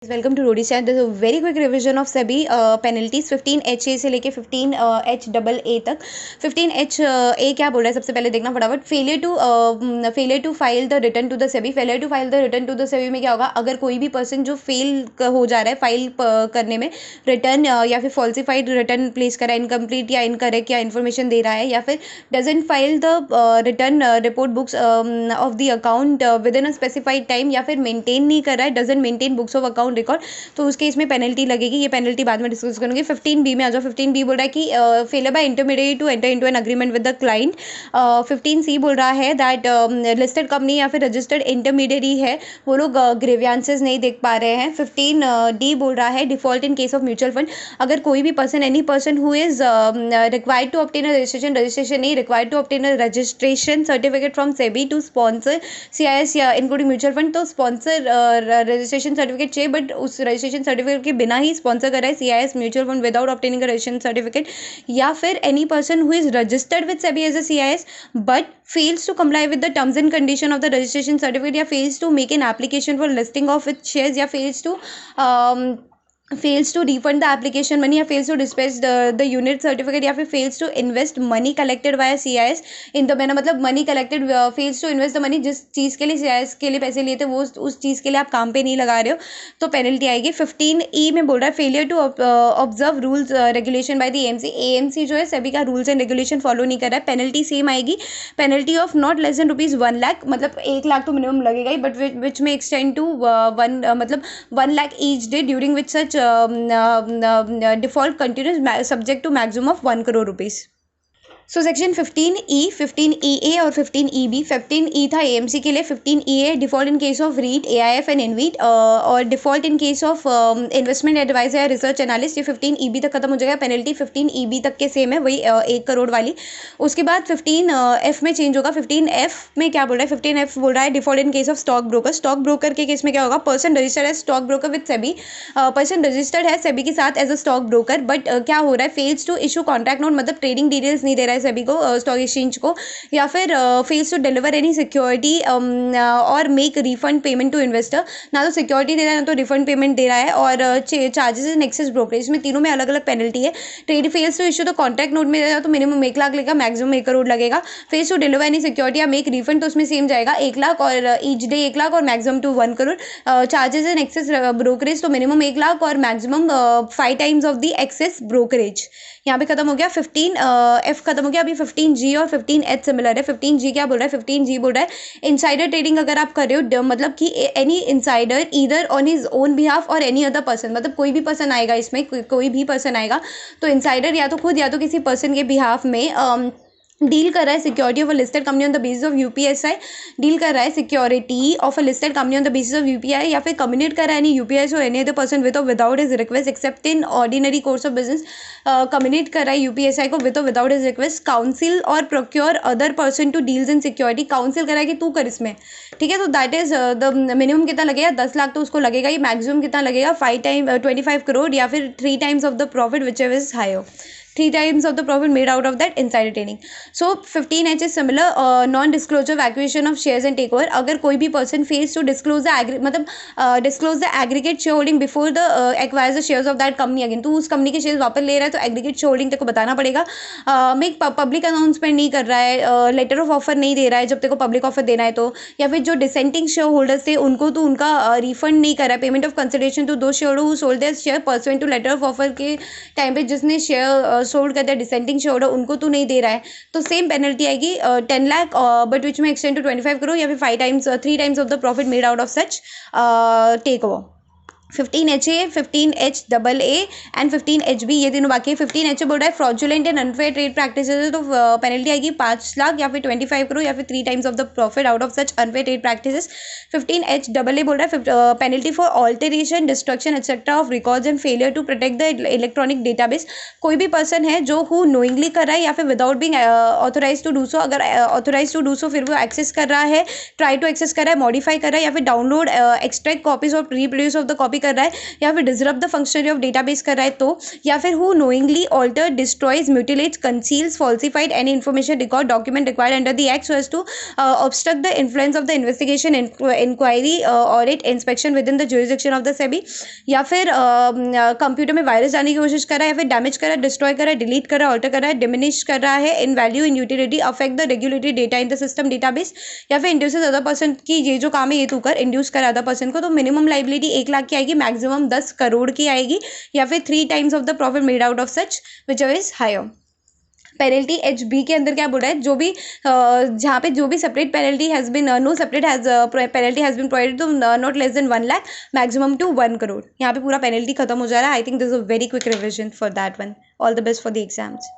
Welcome to रोडी चैट। This very quick revision of सभी पेनल्टीज 15 HA से लेके 15 HAA तक। 15 HA क्या बोल रहा है सबसे पहले देखना फटाफट। Failure to file the return to the SEBI. Failure to file the return to the SEBI में क्या होगा, अगर कोई भी पर्सन जो फेल हो जा रहा है फाइल करने में, रिटर्न या फिर फॉल्सिफाइड रिटर्न प्लेस करा है, इनकम्प्लीट या इनकरेक्ट या इन्फॉर्मेशन दे रहा है, या फिर doesn't file the return report books of the account with in a specified time, या फिर मेंटेन नहीं कर रहा है, doesn't maintain books of account record, तो उसके इसमें पेनल्टी लगेगी। ये पेनल्टी बाद में डिस्कस करेंगे। 15B में आ जाओ। 15B बोल रहा है कि failure by intermediate to enter into an agreement with the client. 15C बोल रहा है दैट लिस्टेड कंपनी या फिर रजिस्टर्ड इंटरमीडिएरी है, वो लोग ग्रीवियंसेस नहीं देख पा रहे हैं। 15D बोल रहा है default in case of mutual fund. अगर कोई भी person, any person who is required to obtain a registration नहीं, required to obtain a registration certificate from SEBI to sponsor CIS या इंक्लूडिंग म्यूचुअल फंड, तो स्पॉन्सर रजिस्ट्रेशन सर्टिफिकेट चाहिए, but उस registration certificate के बिना ही स्पॉन्सर कर रहा है CIS mutual fund without obtaining a registration certificate, या फिर any person who is registered with SEBI as a CIS but fails to comply with the terms and condition of the registration certificate, या fails to make an application for listing of its shares, या fails to refund the application money, या fails to dispatch the unit certificate, या फिर fails to invest money collected via CIS in the manner, मतलब money collected fails to invest the money, जिस चीज़ के लिए CIS के लिए पैसे लिए थे वो उस चीज़ के लिए आप काम पे नहीं लगा रहे हो, तो पेनल्टी आएगी। 15E में बोल रहा है failure to observe rules regulation by the AMC जो है सभी का रूल्स एंड रेगुलेशन फॉलो नहीं कर रहा है, पेनल्टी सेम आएगी। Penalty of not less then ₹1,00,000, मतलब 1,00,000 तो मिनिमम लगेगा ही, बट विच में एक्सटेंड टू मतलब 1,00,000 each day during which such default continues subject to maximum of 1 crore rupees. So section 15E, 15EA और 15EB। 15E था AMC के लिए, 15EA default in case of REIT, AIF and InvIT, और default in case of investment adviser या research analyst. ये 15EB तक खत्म हो जाएगा। पेनल्टी 15EB तक के सेम है, वही 1 करोड़ वाली। उसके बाद 15F में चेंज होगा। 15F में क्या बोल रहा है, 15F बोल रहा है default in case of stock broker. Stock broker के केस में क्या होगा, पर्सन रजिस्टर्ड है stock broker with SEBI, person registered है सेबी के साथ as a stock broker, but क्या हो रहा है, fails to issue contract note, मतलब ट्रेडिंग डिटेल्स नहीं दे रहा है सभी को, स्टॉक एक्सचेंज को, या फिर fails to deliver any security और make refund payment to investor. ना तो सिक्योरिटी दे रहा है ना तो रिफंड पेमेंट दे रहा है, और चार्जेस इन एक्सेस ब्रोकरेज में तीनों में अलग अलग पेनल्टी है। ट्रेड फेल्स टू इशू तो कॉन्ट्रैक्ट नोट में तो मिनिमम 1,00,000 लगेगा, मैक्सिमम 1 करोड़ लगेगा। Fails to deliver any security या मेक रिफंड तो उसमें सेम जाएगा 1,00,000 और ईच डे 1,00,000 और maximum to 1 crore. Charges in excess brokerage तो मिनिमम 1,00,000 और maximum 5 times of the excess brokerage. यहाँ पे खत्म हो गया। 15F खत्म हो गया। अभी 15G और 15H सिमिलर है। 15G क्या बोल रहा है, 15G बोल रहा है इनसाइडर ट्रेडिंग अगर आप कर रहे हो, मतलब कि any insider either on his own behalf और एनी अदर पर्सन, मतलब कोई भी पर्सन आएगा इसमें, कोई भी पर्सन आएगा, तो इनसाइडर या तो खुद या तो किसी पर्सन के बिहाफ में डील कर रहा है security of a listed company on the basis of UPSI, deal कर रहा है security of a listed company on the basis of UPI, या फिर कम्युनिकेट कर रहा है एनी UPI और एनी अदर पर्सन विद और without his request except in ordinary course of business. Communicate कर रहा है UPSI को विद और विदाउट हिज रिक्वेस्ट। काउंसिल और procure other person to deals in security, council कर रहा है कि तू कर इसमें, ठीक है, तो दैट इज द मिनिमम कितना लगेगा, 10,00,000 तो उसको लगेगा ही। मैक्सिमम कितना लगेगा, 25 करोड़, या फिर 3 times of the profit whichever is higher, 3 times of the profit made out of that insider trading. So 15H is similar, non-disclosure of acquisition of shares and takeover. अगर कोई भी person fails to disclose the disclose the aggregate shareholding before the acquires the shares of that company again, तो उस company के shares वापस ले रहा है तो aggregate shareholding तेरे को बताना पड़ेगा। मैं पब्लिक अनाउंसमेंट नहीं कर रहा है, लेटर ऑफ ऑफर नहीं दे रहा है जब तेरे को पब्लिक ऑफर देना है तो, या फिर जो डिसेंटिंग शेयर होल्डर्स थे उनको तो उनका रिफंड नहीं कर रहा है, पेमेंट ऑफ कंसिडरेशन टू दो share who sold their share pursuant to letter of offer के टाइम पे जिसने शेयर सोल्ड कर दिया डिसेंटिंग शेयर होल्डर, उनको तो नहीं दे रहा है, तो सेम पेनल्टी आएगी 10,00,000 बट विच में एक्सटेंड टू 25 करोड़, या फिर 3 times of the profit made out of such takeover. 15HA, 15HAA and 15HB ये तीनों बाकी है। 15HA बोल रहा है fraudulent and unfair trade practices, तो पेनल्टी आएगी 5,00,000 या फिर 25 करोड़ या फिर 3 times of the profit out of such unfair trade practices. 15HAA बोल रहा है penalty for alteration, destruction etcetera of records and failure to protect the electronic database. कोई भी पर्सन है जो हु नोइंगली कर रहा है या फिर without being authorise to do so, अगर ऑथोराइज टू डू सो फिर वो एक्सेस कर रहा है, ट्राई टू एक्सेस कर रहा है, मॉडिफाई कर रहा है, या फिर डाउनलोड एक्सट्रैक्ट कॉपीज और रिप्रोड्यूस ऑफ द कॉपी कर रहा है, या फिर disrupt the functionary of database कर रहा है तो, या फिर who knowingly alter, destroys, mutilates, conceals, falsified any information, record, document required under the act so as to obstruct the influence of the investigation, inquiry, audit, inspection within the jurisdiction of the SEBI, या फिर computer में virus डालने की कोशिश कर रहा है, या फिर डैमेज कर रहा है, डिस्ट्रॉय कर रहा है, डिलीट कर रहा है, ऑल्टर कर रहा है, डिमिनिश कर रहा है in value, in utility, affect the regulatory data in the system database, या फिर इंड्यूसेस अदर पर्सन की, ये जो काम है ये तू कर, इंड्यूस कर अदर पर्सन को, तो मिनिमम लाइबिलिटी 1 लाख की आएगी, मैक्सिमम 10 करोड़ की आएगी, या फिर 3 times of the profit made out of such which is higher. Penalty H B के अंदर क्या बोल रहा है, जो भी जहाँ पे जो भी separate penalty has been no separate has penalty has been provided to not less than 1 lakh, maximum to 1 crore. यहाँ पे पूरा पेनल्टी खत्म हो जा रहा है। I think this is a very quick revision for that one. All the best for the exams.